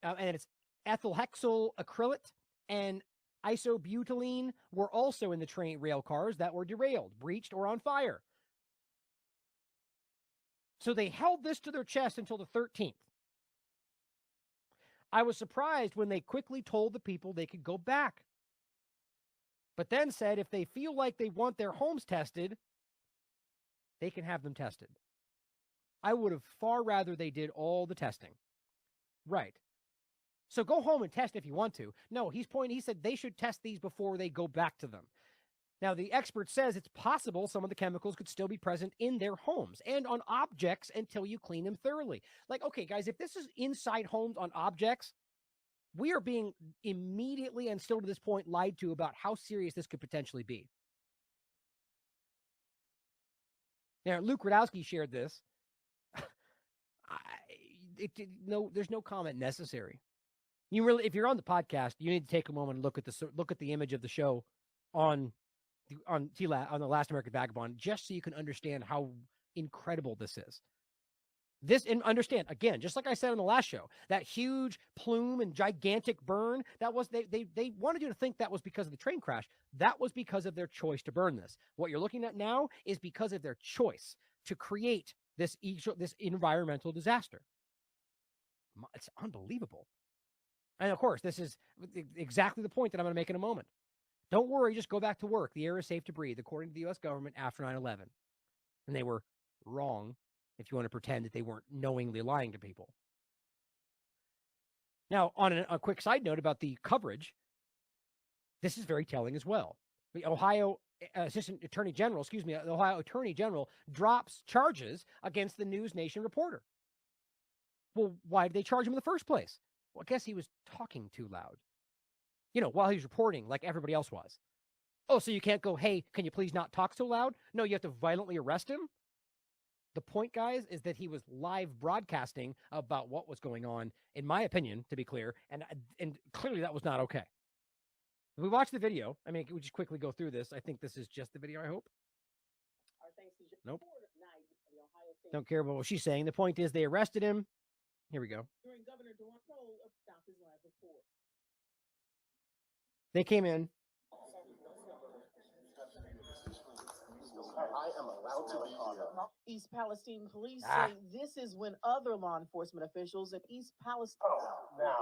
and it's ethylhexyl acrylate and isobutylene were also in the train rail cars that were derailed, breached, or on fire. So they held this to their chest until the 13th. I was surprised when they quickly told the people they could go back, but then said if they feel like they want their homes tested, they can have them tested. I would have far rather they did all the testing. Right. So go home and test if you want to. No, he said they should test these before they go back to them. Now, the expert says it's possible some of the chemicals could still be present in their homes and on objects until you clean them thoroughly. Like, okay, guys, if this is inside homes on objects, we are being immediately and still to this point lied to about how serious this could potentially be. Now, Luke Radowski shared this. There's no comment necessary. You really, if you're on the podcast, you need to take a moment and look at the image of the show on the Last American Vagabond, just so you can understand how incredible this is. This, and understand, again, just like I said on the last show, that huge plume and gigantic burn, that was, they wanted you to think that was because of the train crash. That was because of their choice to burn this. What you're looking at now is because of their choice to create this environmental disaster. It's unbelievable. And of course, this is exactly the point that I'm going to make in a moment. Don't worry, just go back to work. The air is safe to breathe, according to the U.S. government after 9/11. And they were wrong if you want to pretend that they weren't knowingly lying to people. Now, on a quick side note about the coverage, this is very telling as well. The Ohio the Ohio Attorney General drops charges against the News Nation reporter. Well, why did they charge him in the first place? Well, I guess he was talking too loud. While he was reporting like everybody else was. Oh, so you can't go, hey, can you please not talk so loud? No, you have to violently arrest him? The point, guys, is that he was live broadcasting about what was going on, in my opinion, to be clear, and clearly that was not okay. We watched the video. I mean, we just quickly go through this. I think this is just the video, I hope. Nope. Don't care about what she's saying. The point is they arrested him. Here we go. During Governor Dawn Cole of Stop His Live report. They came in. I am allowed to be here. East Palestine police say this is when other law enforcement officials in East Palestine. Now,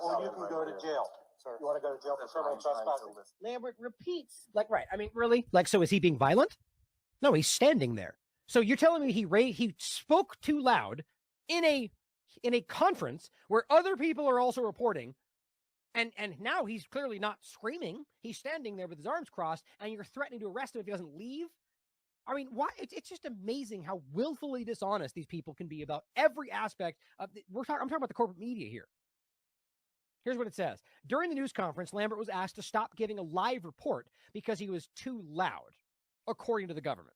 or you can go to jail. Sir, you want to go to jail for criminal trespassing? Lambert repeats. Right. I mean, really? So is he being violent? No, he's standing there. So you're telling me he spoke too loud in a conference where other people are also reporting. And now he's clearly not screaming. He's standing there with his arms crossed, and you're threatening to arrest him if he doesn't leave. I mean, why? It's just amazing how willfully dishonest these people can be about every aspect of. I'm talking about the corporate media here. Here's what it says. During the news conference, Lambert was asked to stop giving a live report because he was too loud, according to the government.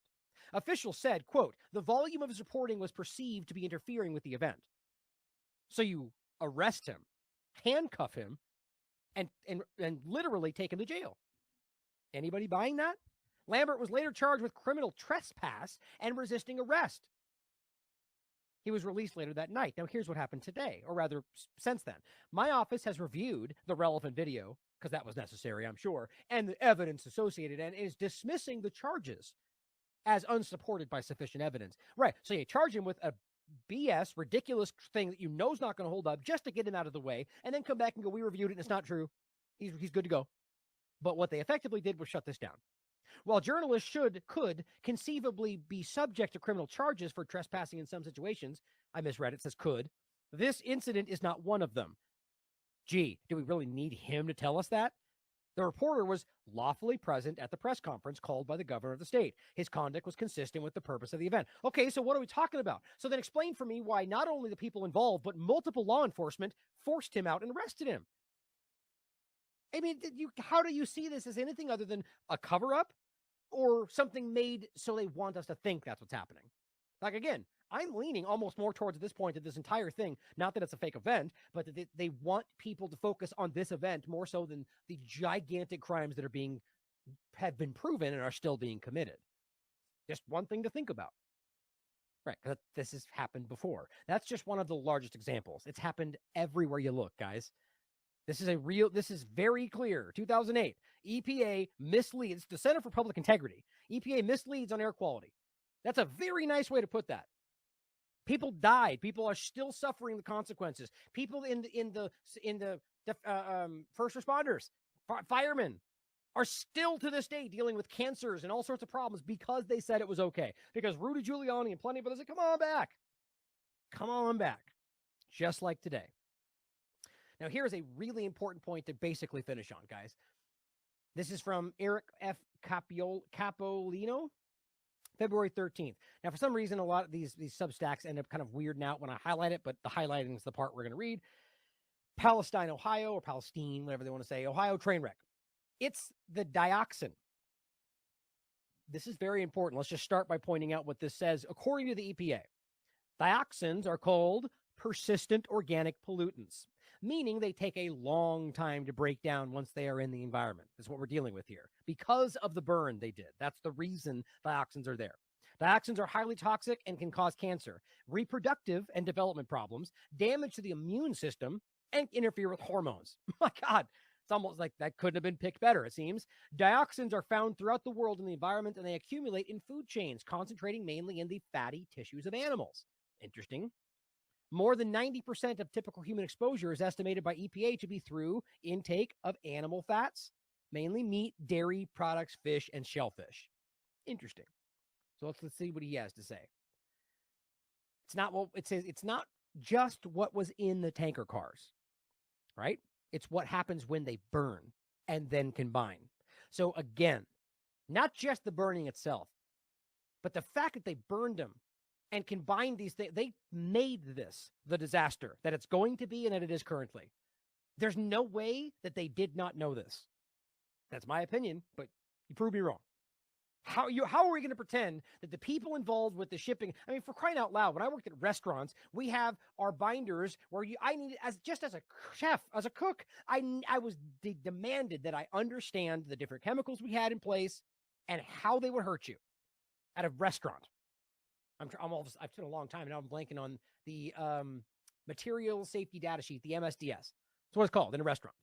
Officials said, quote, the volume of his reporting was perceived to be interfering with the event. So you arrest him, handcuff him, and literally take him to jail. Anybody buying that? Lambert was later charged with criminal trespass and resisting arrest. He was released later that night. Now, here's what happened today, or rather, since then. My office has reviewed the relevant video, because that was necessary, I'm sure, and the evidence associated, and is dismissing the charges as unsupported by sufficient evidence. Right, so you charge him with a BS, ridiculous thing that you know is not going to hold up just to get him out of the way, and then come back and go, we reviewed it and it's not true. He's good to go. But what they effectively did was shut this down. While journalists could conceivably be subject to criminal charges for trespassing in some situations, I misread it, says could, this incident is not one of them. Gee, do we really need him to tell us that? The reporter was lawfully present at the press conference called by the governor of the state. His conduct was consistent with the purpose of the event. Okay, so what are we talking about? So then explain for me why not only the people involved, but multiple law enforcement forced him out and arrested him. I mean, how do you see this as anything other than a cover-up or something made so they want us to think that's what's happening? Like, again, I'm leaning almost more towards at this point that this entire thing, not that it's a fake event, but that they want people to focus on this event more so than the gigantic crimes that have been proven and are still being committed. Just one thing to think about. Right, because this has happened before. That's just one of the largest examples. It's happened everywhere you look, guys. This is very clear. 2008, EPA misleads, the Center for Public Integrity. EPA misleads on air quality. That's a very nice way to put that. People died. People are still suffering the consequences. People in the first responders, firemen, are still to this day dealing with cancers and all sorts of problems because they said it was okay. Because Rudy Giuliani and plenty of others said, come on back. Come on back. Just like today. Now, here is a really important point to basically finish on, guys. This is from Eric F. Capolino, February 13th. Now, for some reason, a lot of these Substacks end up kind of weirding out when I highlight it, but the highlighting is the part we're going to read. Palestine, Ohio, or Palestine, whatever they want to say, Ohio train wreck. It's the dioxin. This is very important. Let's just start by pointing out what this says. According to the EPA, dioxins are called persistent organic pollutants, meaning they take a long time to break down once they are in the environment. That's what we're dealing with here. Because of the burn they did. That's the reason dioxins are there. Dioxins are highly toxic and can cause cancer, reproductive and development problems, damage to the immune system, and interfere with hormones. My God, It's almost like that couldn't have been picked better, it seems. Dioxins are found throughout the world in the environment, and they accumulate in food chains, concentrating mainly in the fatty tissues of animals. Interesting. More than 90% of typical human exposure is estimated by EPA to be through intake of animal fats, mainly meat, dairy products, fish, and shellfish. Interesting. So let's see what he has to say. It's not what it says. It's not just what was in the tanker cars, right? It's what happens when they burn and then combine. So again, not just the burning itself, but the fact that they burned them and combined these things, they made this the disaster that it's going to be and that it is currently. There's no way that they did not know this. That's my opinion, but you prove me wrong. How are we going to pretend that the people involved with the shipping? I mean, for crying out loud, when I worked at restaurants, we have our binders where I needed, as a chef, as a cook, I was demanded that I understand the different chemicals we had in place and how they would hurt you at a restaurant. I've spent a long time, and now I'm blanking on the material safety data sheet, the MSDS. That's what it's called in a restaurant.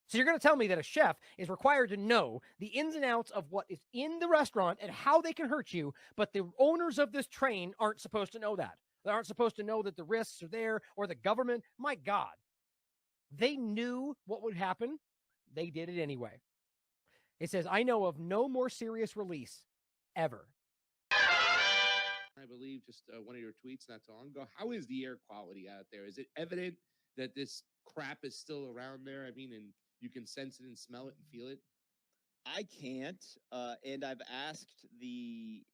So you're going to tell me that a chef is required to know the ins and outs of what is in the restaurant and how they can hurt you, but the owners of this train aren't supposed to know that. They aren't supposed to know that the risks are there, or the government. My God. They knew what would happen. They did it anyway. It says, I know of no more serious release ever. I believe just one of your tweets not too long ago. How is the air quality out there? Is it evident that this crap is still around there? I mean, and you can sense it and smell it and feel it? I can't. And I've asked the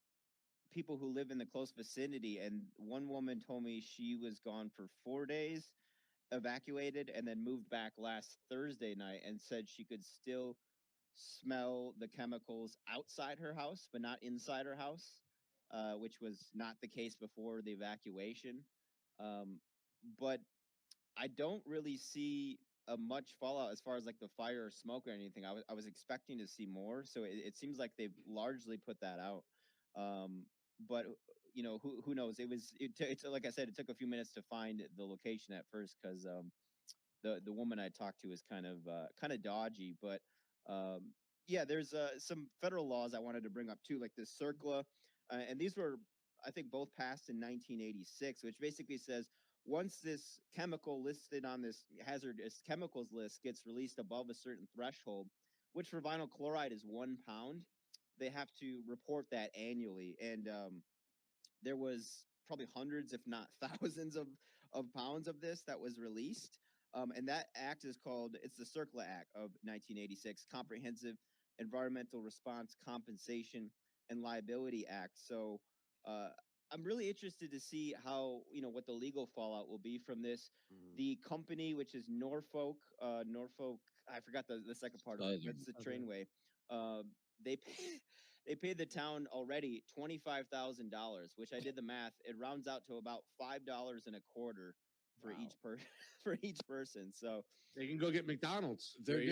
people who live in the close vicinity, and one woman told me she was gone for 4 days, evacuated, and then moved back last Thursday night and said she could still smell the chemicals outside her house, but not inside her house, which was not the case before the evacuation. But I don't really see a much fallout as far as like the fire or smoke or anything. I was expecting to see more, so it seems like they've largely put that out. But you know, who knows? It's like I said, it took a few minutes to find the location at first because the woman I talked to is kind of dodgy. But yeah, there's some federal laws I wanted to bring up too, like this CERCLA, and these were, I think, both passed in 1986, which basically says once this chemical listed on this hazardous chemicals list gets released above a certain threshold, which for vinyl chloride is 1 pound, they have to report that annually. And there was probably hundreds, if not thousands of pounds of this that was released. And that act is called, it's the CERCLA Act of 1986, Comprehensive Environmental Response Compensation and Liability Act. So I'm really interested to see how, what the legal fallout will be from this. The company, which is Norfolk, I forgot the second part of it. It's the trainway. They paid the town already $25,000, which I did the math. It rounds out to about $5.25 for each person. So they can go get McDonald's. They're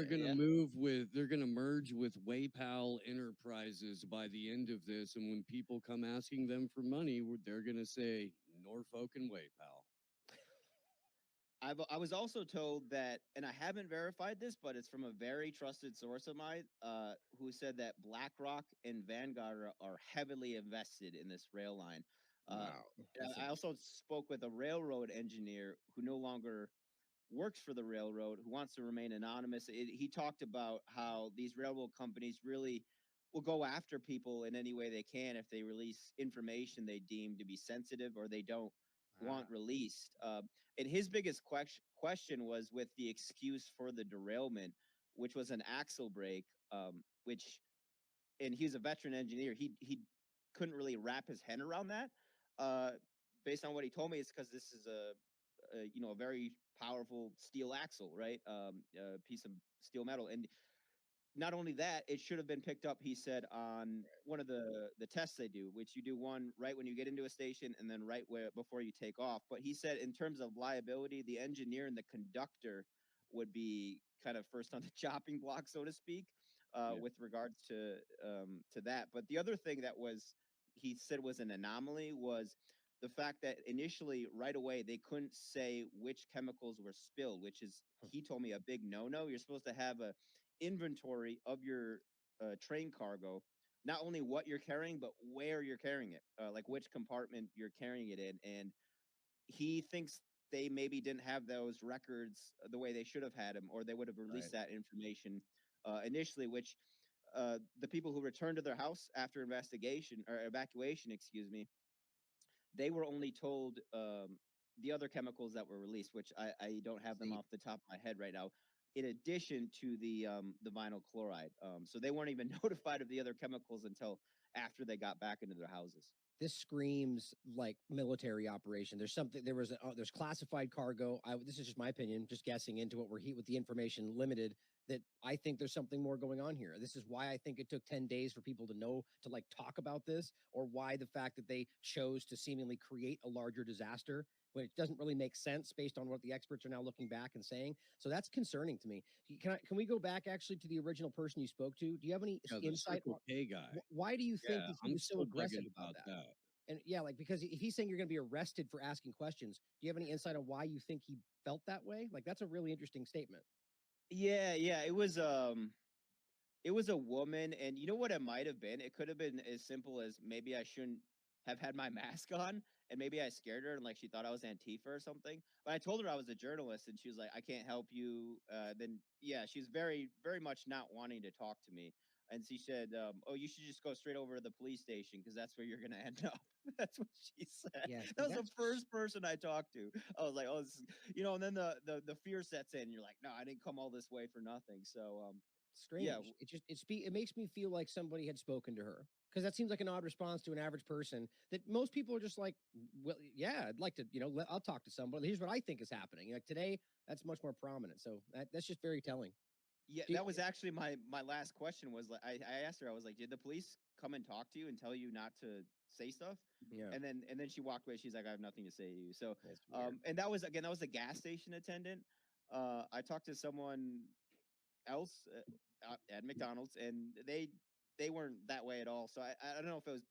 gonna merge with Waypal Enterprises by the end of this, and when people come asking them for money, they're gonna say Norfolk and Waypal. I was also told that, and I haven't verified this, but it's from a very trusted source of mine, who said that BlackRock and Vanguard are heavily invested in this rail line. Wow. I also spoke with a railroad engineer who no longer works for the railroad, who wants to remain anonymous. He talked about how these railroad companies really will go after people in any way they can if they release information they deem to be sensitive or they don't want released. And his biggest question was with the excuse for the derailment, which was an axle break, and he's a veteran engineer. He couldn't really wrap his head around that. Based on what he told me, it's because this is a very powerful steel axle, right? A piece of steel metal. And not only that, it should have been picked up, he said, on one of the tests they do, which you do one right when you get into a station and then right before you take off. But he said in terms of liability, the engineer and the conductor would be kind of first on the chopping block, so to speak, with regards to that. But the other thing that he said was an anomaly was the fact that initially, right away, they couldn't say which chemicals were spilled, which is, he told me, a big no-no. You're supposed to have a inventory of your train cargo, not only what you're carrying, but where you're carrying it, like which compartment you're carrying it in. And he thinks they maybe didn't have those records the way they should have had them, or they would have released that information initially, which the people who returned to their house after investigation or evacuation, excuse me, they were only told the other chemicals that were released, which I don't have them off the top of my head right now, in addition to the vinyl chloride. So they weren't even notified of the other chemicals until after they got back into their houses. This screams like military operation. There's something. There's classified cargo. This is just my opinion, just guessing into what we're with the information limited. That I think there's something more going on here. This is why I think it took 10 days for people to know, to like talk about this, or why the fact that they chose to seemingly create a larger disaster when it doesn't really make sense based on what the experts are now looking back and saying. So that's concerning to me. Can we go back actually to the original person you spoke to? Do you have any insight? Hey, guy. Why do you think that he was so aggressive about that? And yeah, like, because if he's saying you're going to be arrested for asking questions, do you have any insight on why you think he felt that way? Like, that's a really interesting statement. Yeah, it was a woman, and you know what it might have been? It could have been as simple as maybe I shouldn't have had my mask on, and maybe I scared her, and like she thought I was Antifa or something. But I told her I was a journalist, and she was like, "I can't help you." Then yeah, she's very, very much not wanting to talk to me. And she said, "Oh, you should just go straight over to the police station because that's where you're gonna end up." That's what she said. Yeah, that was the first person I talked to. I was like, "Oh, this is, and then the fear sets in. You're like, no, I didn't come all this way for nothing." So, strange. Yeah, it makes me feel like somebody had spoken to her, because that seems like an odd response to an average person. That most people are just like, well, yeah, I'd like to, I'll talk to somebody. Here's what I think is happening. Like today, that's much more prominent. So that's just very telling. Yeah, that was actually my last question. Was like, I asked her, I was like, did the police come and talk to you and tell you not to say stuff? Yeah. And then she walked away. She's like, I have nothing to say to you. So, and that was the gas station attendant. I talked to someone else at McDonald's, and they weren't that way at all. So I don't know if it was,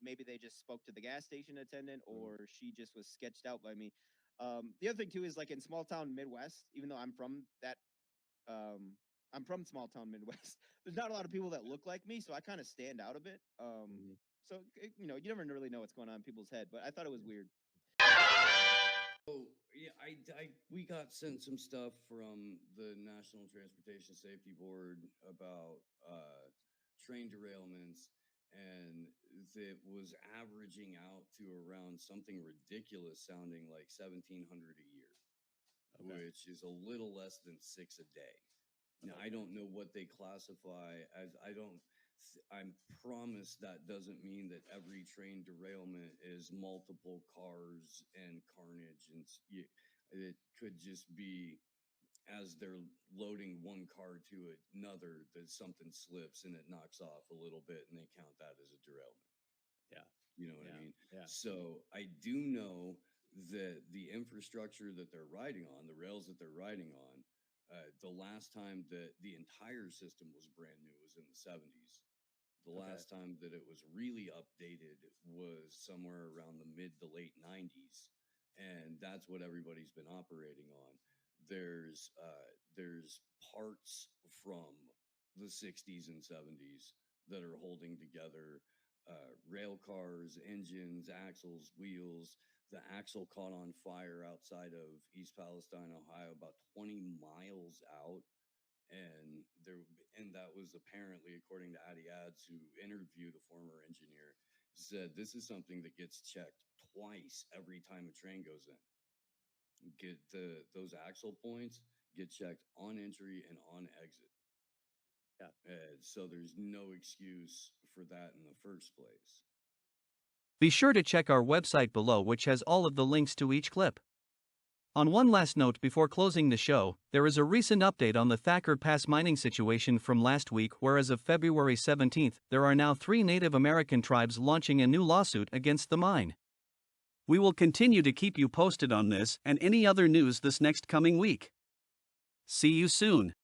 maybe they just spoke to the gas station attendant, or she just was sketched out by me. The other thing too is, like, in small town Midwest, even though I'm from that, I'm from small town Midwest, there's not a lot of people that look like me, so I kind of stand out a bit. So you never really know what's going on in people's head, but I thought it was weird. Oh yeah, we got sent some stuff from the National Transportation Safety Board about train derailments, and it was averaging out to around something ridiculous sounding like 1,700 a year, which is a little less than 6 a day. Now, I don't know what they classify as. I'm promised that doesn't mean that every train derailment is multiple cars and carnage, and it could just be as they're loading one car to another that something slips and it knocks off a little bit, and they count that as a derailment. Yeah, you know what I mean. Yeah. So I do know that the infrastructure that they're riding on, the rails that they're riding on. The last time that the entire system was brand new was in the 70s. The last time that it was really updated was somewhere around the mid to late 90s. And that's what everybody's been operating on. There's parts from the 60s and 70s that are holding together rail cars, engines, axles, wheels. The axle caught on fire outside of East Palestine, Ohio, about 20 miles out. And that was apparently, according to Addy Ads, who interviewed a former engineer, said this is something that gets checked twice every time a train goes in. Those axle points get checked on entry and on exit. Yeah. So there's no excuse for that in the first place. Be sure to check our website below, which has all of the links to each clip. On one last note before closing the show, there is a recent update on the Thacker Pass mining situation from last week, where as of February 17th, there are now 3 Native American tribes launching a new lawsuit against the mine. We will continue to keep you posted on this and any other news this next coming week. See you soon.